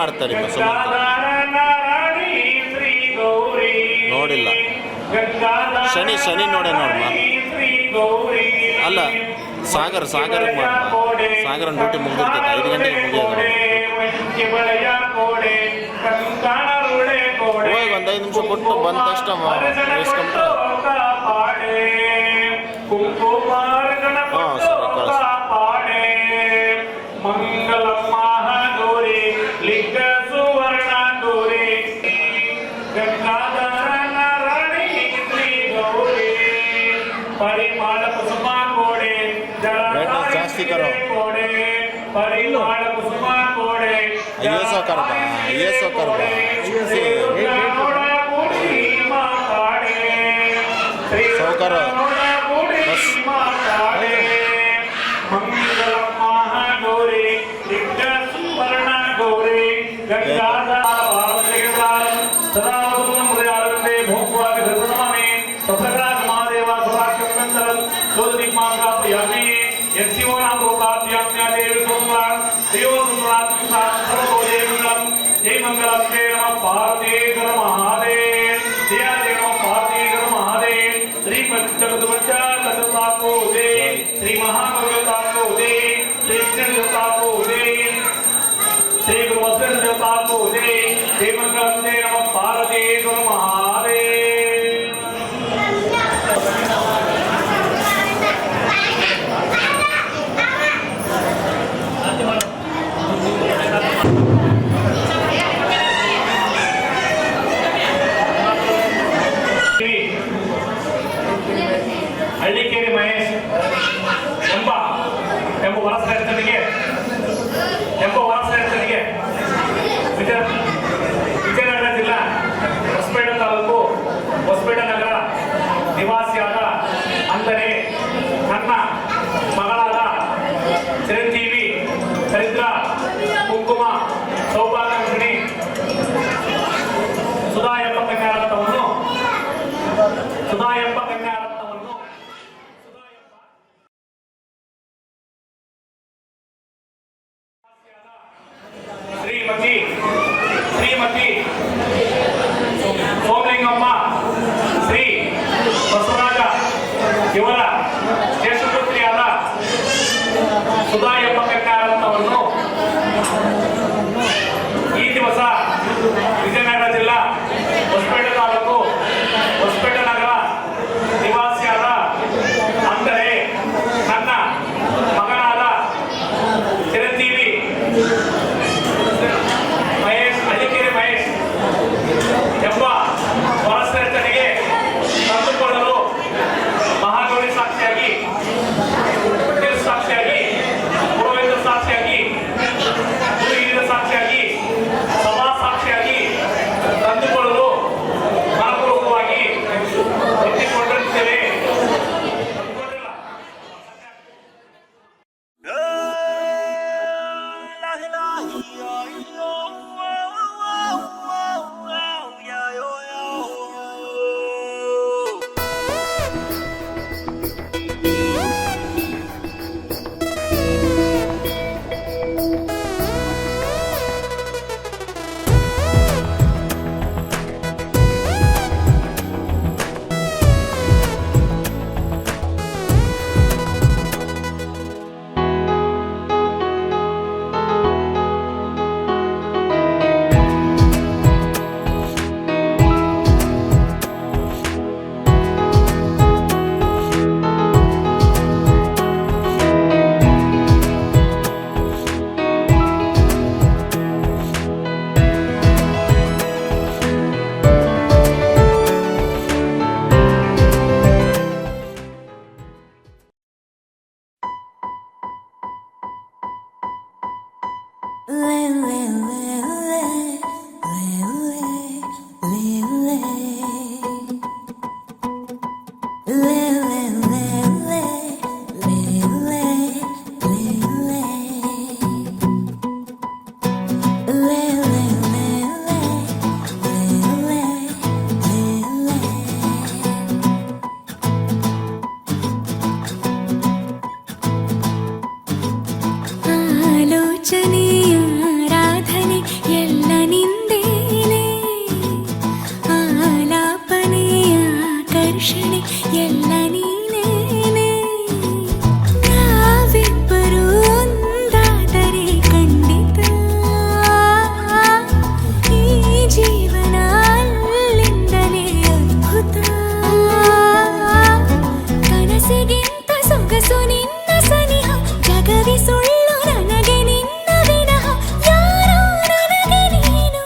ಮಾಡ್ತಾ ನಿಮ್ಮ ಸುಮಂತ್? ನೋಡಿಲ್ಲ. ಶನಿ ನೋಡೆ ನೋಡಮ್ಮ. ಅಲ್ಲ ಸಾಗರ್ ಮಾಡ ಸಾಗರನ ಡ್ಯೂಟಿ ಮುಗಿದಿರ್ತೈತೆ, 5 ಗಂಟೆಗೆ ಮುಗಿಯೋದು. ಹೋಗಿ ಒಂದು 5 ನಿಮಿಷ ಕೊಟ್ಟು ಬಂದ ತಕ್ಷಣ ಇಸ್ಕೊಂಡ್ರೆ ಹಾಂ ಸರಿ ಕಳಿಸಿ. ಬ್ರೈಟ್ನೆಸ್ ಜಾಸ್ತಿ ಕರೋ. ये सो कर सो करो बस. जय मंगलम जय नमः पार्वतीश्वर महादेव जय जय नमः पार्वतीश्वर महादेव श्री पंचमद्वचा लता को दे श्री महाभगवता को दे श्री कृष्ण देवता को दे श्री गुरु वत्सल देवता को दे जय मंगलम जय नमः पार्वतीश्वर महादेव. ಹಳ್ಳಿಕೇರಿ ಮಹೇಶ್ ಎಂಬ ವರಸರಸ್ಥನಿಗೆ ವಿಜಯನಗರ ಜಿಲ್ಲಾ ಹೊಸಪೇಟೆ ತಾಲೂಕು ಹೊಸಪೇಟೆ ನಗರ ನಿವಾಸಿಯಾದ ಅಂದರೆ ನನ್ನ ಮಗಳಾದ ಚಿರಂಜೀವಿ ಚರಿತ್ರ ಕುಂಕುಮ ಸೌಭಾಗ್ಯಮಣಿ ಸುಧಾ ಎಂಬ ಕನ್ಯಾರತ್ನವನ್ನು ಶ್ರೀಮತಿ ಸೋಮಲಿಂಗಮ್ಮ ಶ್ರೀ ಬಸವರಾಜ ಇವರ ಜ್ಯೇಷ್ಠಪುತ್ರಿಯಾದ ಸುಧಾ ಎಂಬ ಕನ್ಯಾರತ್ನವನ್ನು ಈ ದಿವಸ ವಿಜಯನಗರ ಜಿಲ್ಲಾ ಹೊಸಪೇಟೆ ತಾಲೂಕು ಹೊಸಪೇಟೆ ನಗರ ನಿವಾಸಿಯಾದ ಅಂದರೆ ನನ್ನ ಮಗನಾದ ಚಿರಂಜೀವಿ ಹಳ್ಳಿಕೇರಿ ಮಹೇಶ್ ಎಂಬ ವರಸರಸ್ಥನಿಗೆ ತಂದುಕೊಳ್ಳಲು ಮಹಾಗೌರಿ ಸಾಕ್ಷಿಯಾಗಿ, ಸಾಕ್ಷಿಯಾಗಿ, ಪುರೋಹಿತ ಸಾಕ್ಷಿಯಾಗಿ, ಗುರು ಸಾಕ್ಷಿಯಾಗಿ, ಸಭಾ ಸಾಕ್ಷಿಯಾಗಿ ತಂದುಕೊಳ್ಳಲು ಮನಪೂರ್ವಕವಾಗಿ ಎತ್ತಿಕೊಂಡಿರುತ್ತೇವೆ. ಆಲೋಚನೆಯ ಆರಾಧನೆ ಎಲ್ಲ ಆಕರ್ಷಣೆ ಎಲ್ಲ ನೀನೇನೆ ನಾವಿಬ್ಬರು ಒಂದಾದರೆ ಖಂಡಿತ ಈ ಜೀವನ ಅಲ್ಲಿಂದಲೇ ಅದ್ಭುತ ಕನಸಿಗಿಂತ ಸೊಗಸು ನಿನ್ನ ಸನಿಹ ಜಗವಿ ಸುಳ್ಳು ನನಗೆ ನಿನ್ನ ವಿನಃ ಯಾರೋ ನನಗೆ ನೀನು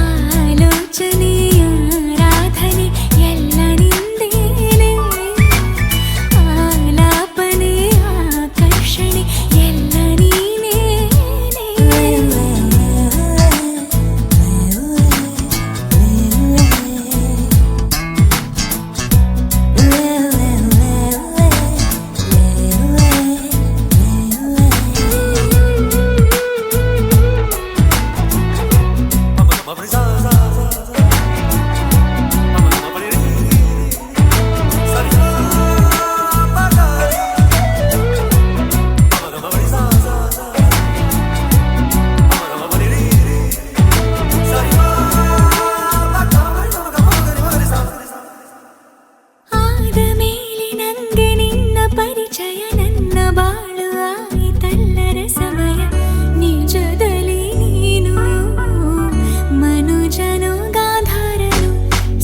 ಆಲೋಚನೆಯ ಆರಾಧನೆ ಎಲ್ಲ ನಿಂದೇನೆ ಆಲಾಪನೆ ಆಕರ್ಷಣೆ ಎಲ್ಲ ಆದ ಮೇಲೆ ನಂಗೆ ನಿನ್ನ ಪರಿಚಯ ನನ್ನ ಬಾಳು ಆಯಿತಲ್ಲರ ಸಮಯ ನಿಜದಲ್ಲಿ ನೀನು ಮನುಜನು ಗಾಂಧಾರನು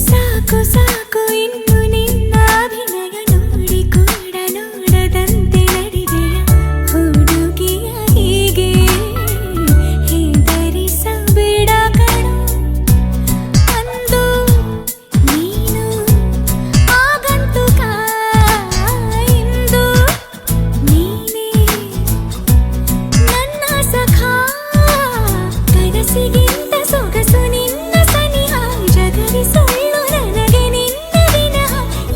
ಸಾಕು ಸಾಕು ಇನ್ನು ನಿನ್ನ ಅಭಿನಯ ನೋಡಿ ಕೂಡ ನೋಡದಂತೆ ನಡಿದೆಯ ಹುಡುಗಿಯ ಹೀಗೆ ಹೆದರಿಸಬೇಡ ಕಣೋ ಅಂದು ನೀನು ಆಗಂತುಕ ಇಂದು ನೀನೇ ನನ್ನ ಸಖ ಕನಸಿಗಿಂತ ಸೊಗಸು ನಿನ್ನ ಸನಿಹ ಜಗವಿ ಸುಳ್ಳು ನನಗೆ ನಿನ್ನ ವಿನಃ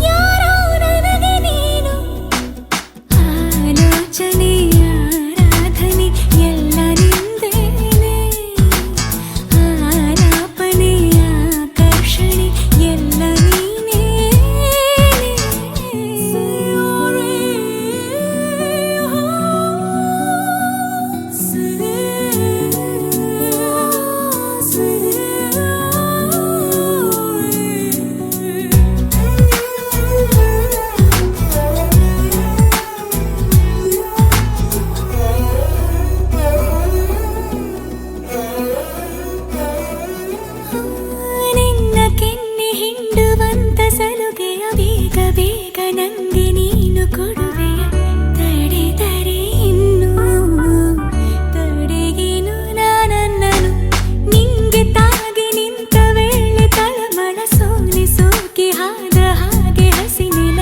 ಯಾರೋ ನನಗೆ ನೀನು ಆಲೋಚನೆಯ ಆರಾಧನೆ ಎಲ್ಲ ನಿಂದೇನೆ ಆಲಾಪನೆಯ ಆಕರ್ಷಣೆ ಎಲ್ಲ ನಿನ್ನ ಕೆನ್ನೆ ಹಿಂಡುವಂತ ಸಲುಗೆಯ ಬೇಗ ಬೇಗ ನಂಗೆ ನೀನು ಕೊಡುವೆಯ ತಡೆದರೆ ಇನ್ನು ತಡೆಗೇನು ನಾನನ್ನನು ನಿಂಗೆ ತಾಗಿ ನಿಂತ ವೇಳೆ ತಳಮಳ ಸೋಕಿ ಹಾದ ಹಾಗೆ ಹಸಿನೆಲ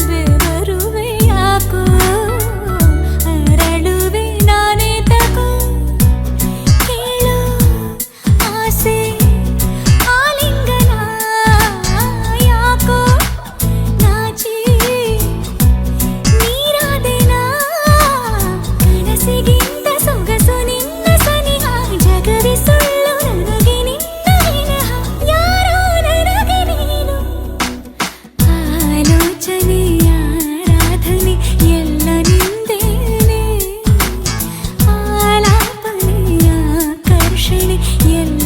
ಬೆವರುವೆ ಯಾಕೋ ಅರಳುವೆ ನಾನೇ ತಗೋ ಕೇಳು ಆಸೆ ಆಲಿಂಗನ ಯಾಕೋ ನಾಚಿ ನೀರಾದೆನಾ ಕನಸಿಗಿಂತ ಸೊಗಸು ನಿನ್ನ ಸನಿಹ ಜಗವಿ ಸುಳ್ಳು ನನಗೆ ನಿನ್ನ ವಿನಃ ಯಾರೋ ನನಗೆ ನೀನು ಆಲೋಚನೆಯ ಆರಾಧನೆ ಎಲ್ಲ ನಿಂದೇನೆ ಆಲಾಪನೆಯ ಆಕರ್ಷಣೆ ಎಲ್ಲ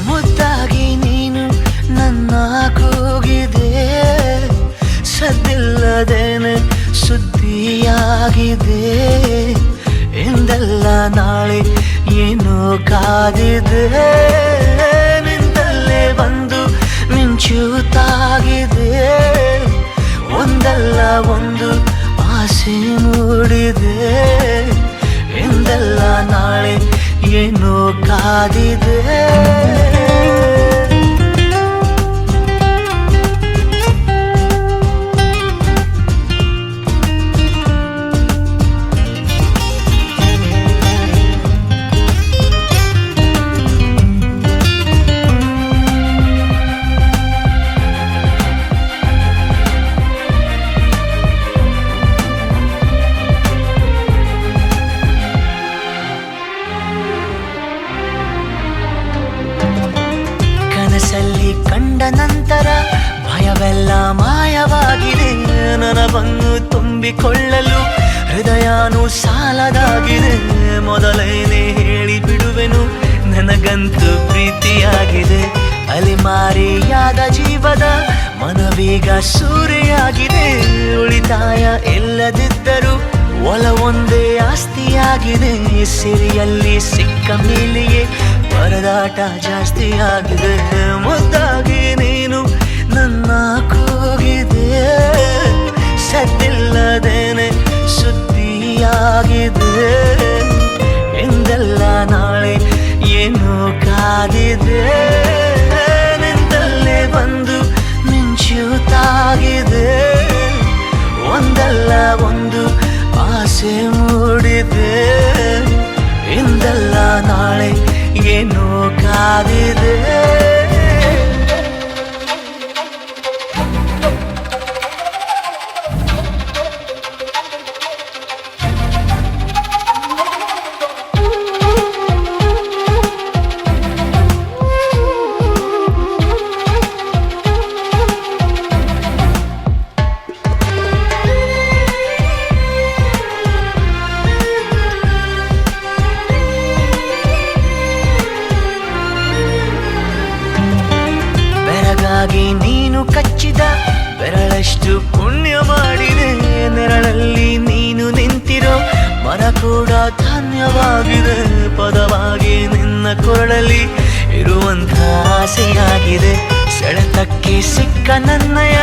ಮುದ್ದಾಗಿ ನೀನು ನನ್ನ ಕೂಗಿದೆ ಸದ್ದಿಲ್ಲದೇನೆ ಸುದ್ದಿಯಾಗಿದೆ ಎಂದೆಲ್ಲ ನಾಳೆ ಏನೋ ಕಾದಿದೆ ನಿಂತಲ್ಲೇ ಬಂದು ಮಿಂಚುತ್ತಾಗಿದೆ ಕಾದಿದೆ. ಕನಸಲ್ಲಿ ಕಂಡ ನಂತರ ಭಯವೆಲ್ಲ ಮಾಯವಾಗಿದೆ. ನನವನ್ನು ತುಂಬಿಕೊಳ್ಳಲು ಹೃದಯನೂ ಸಾಲದಾಗಿದೆ. ಮೊದಲೇನೆ ಹೇಳಿ ಬಿಡುವೆನು, ನನಗಂತೂ ಪ್ರೀತಿಯಾಗಿದೆ. ಅಲಿಮಾರಿಯಾದ ಜೀವದ ಮನವೀಗ ಸೂರೆಯಾಗಿದೆ. ಉಳಿತಾಯ ಇಲ್ಲದಿದ್ದರೂ ಒಲವೊಂದೇ ಆಸ್ತಿಯಾಗಿದೆ. ಸಿರಿಯಲ್ಲಿ ಸಿಕ್ಕ ಮೇಲೆಯೇ ಪರದಾಟ ಜಾಸ್ತಿಯಾಗಿದೆ. ಮುದ್ದಾಗಿ ನೀನು ನನ್ನ ಕೂಗಿದೆ, ಸದ್ದಿಲ್ಲದೇನೆ ಸುದ್ದಿಯಾಗಿದೆ. ಎಂದೆಲ್ಲ ನಾಳೆ ಏನು ಕಾದಿದೆ. ನಿಂತಲ್ಲೇ ಬಂದು ಮಿಂಚುತ್ತಾಗಿದೆ. ಒಂದಲ್ಲ ಒಂದು ಆಸೆ ಮೂಡಿದೆ. ಇಂದಲ್ಲ ನಾಳೆ ಏನೋ ಕಾದಿದೆ. ಬೆರಗಾಗಿ ನೀನು ಕಚ್ಚಿದ ಬೆರಳಷ್ಟು ಪುಣ್ಯ ಮಾಡಿದೆ. ನೆರಳಲ್ಲಿ ನೀನು ನಿಂತಿರೋ ಮರ ಕೂಡ ಧನ್ಯವಾಗಿದೆ. ಪದವಾಗಿ ನಿನ್ನ ಕೊರಳಲ್ಲಿ ಇರುವಂಥ ಆಸೆಯಾಗಿದೆ. ಸೆಳೆತಕ್ಕೆ ಸಿಕ್ಕ ನನ್ನಯ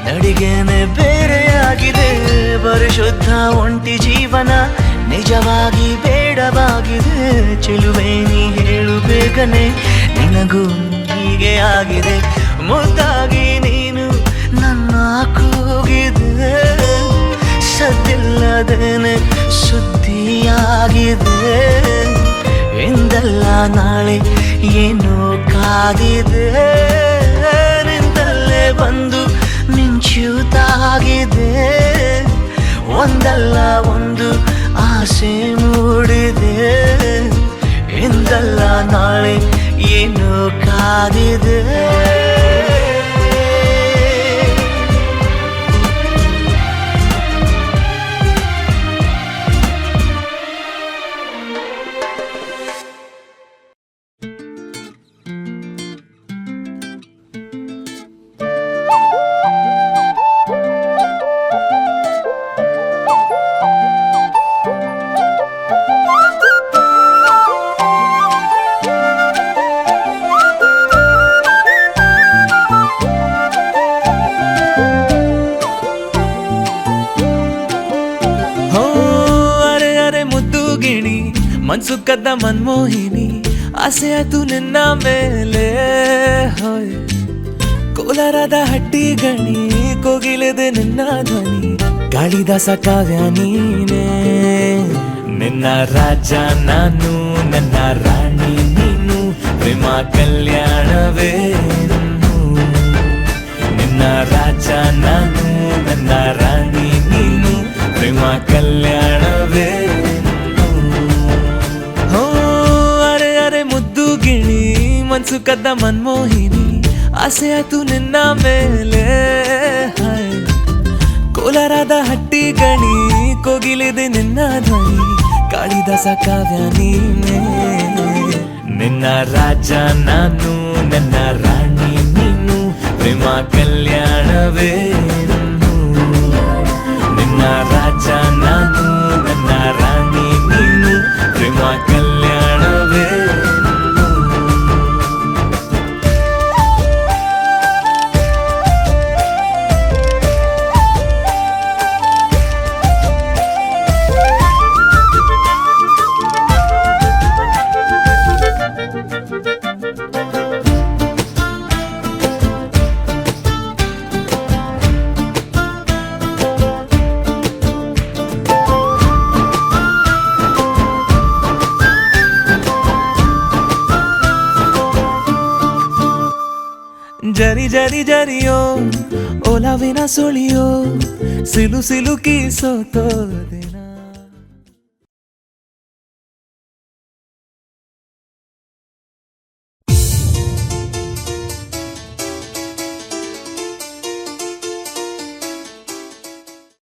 ನಡಿಗೆನೆ ಬೇರೆಯಾಗಿದೆ. ಪರಿಶುದ್ಧ ಒಂಟಿ ಜೀವನ ನಿಜವಾಗಿ ಬೇಡವಾಗಿದೆ. ಚೆಲುವೆ ನೀ ಹೇಳು ಬೇಗನೆ, ನಿನಗೂ ಹೀಗೆ ಆಗಿದೆ. ಮುದ್ದಾಗಿ ನೀನು ನನ್ನ ಕೂಗಿದೆ. ಸದ್ದಿಲ್ಲದೇನೆ ಸುದ್ದಿಯಾಗಿದೆ. ಎಂದಲ್ಲ ನಾಳೆ ಏನೋ ಕಾದಿದೆ. ನಿಂತಲ್ಲೇ ಬಂದು ಮಿಂಚುತ್ತಾಗಿದೆ. ಒಂದಲ್ಲ ಒಂದು ಆಸೆ ಮೂಡಿದೆ. ಎಂದಲ್ಲ ನಾಳೆ ಏನೋ ಕಾದಿದೆ. ಮನ್ಸು ಕದ್ದ ಮನ್ಮೋಹಿನಿ ಆಸೆ ಆತು ನಿನ್ನ ಮೇಲೆ. ಹೋಯ್ ಕೋಲಾರದ ಹಟ್ಟಿ ಗಣಿ ಕೋಗಿಲೆದೆ ನಿನ್ನ ಧ್ವನಿ. ಕಾಳಿದಾಸ ಕಾವ್ಯ ನೀನೇ, ನಿನ್ನ ರಾಜ ನಾನು, ನನ್ನ ರಾಣಿ ನೀನು. ಪ್ರೇಮ ಕಲ್ಯಾಣವೇನು, ನಿನ್ನ ರಾಜ ನಾನು, ನನ್ನ ರಾಣಿ ನೀನು. ಪ್ರೇಮ ಕಲ್ಯಾಣವೇನು. ಮನ್ಸು ಕದ್ದ ಮನ್ಮೋಹಿನಿ ಆಸೆ ಆತು ನಿನ್ನ ಮೇಲೆ. ಕೋಲಾರದ ಹಟ್ಟಿ ಗಣಿ ಕೋಗಿಲೆದೆ ನಿನ್ನ ಧ್ವನಿ. ಕಾಳಿದಾಸ ಕಾವ್ಯ ನೀನೇ, ನಿನ್ನ ರಾಜ ನಾನು, ನನ್ನ ರಾಣಿ ನೀನು. ಪ್ರೇಮ ಕಲ್ಯಾಣವೇನು, ನಿನ್ನ ರಾಜ ನಾನು, ನನ್ನ ರಾಣಿ ನೀನು. ಪ್ರೇಮ ಕಲ್ಯಾಣವೇನು. ಜರಿ ಜರಿ ಜರಿಯೋ ಒಲವಿನ ಸುಳಿಯೋ ಸಿಲು ಸಿಲುಕಿ ಸೋತೋದೆ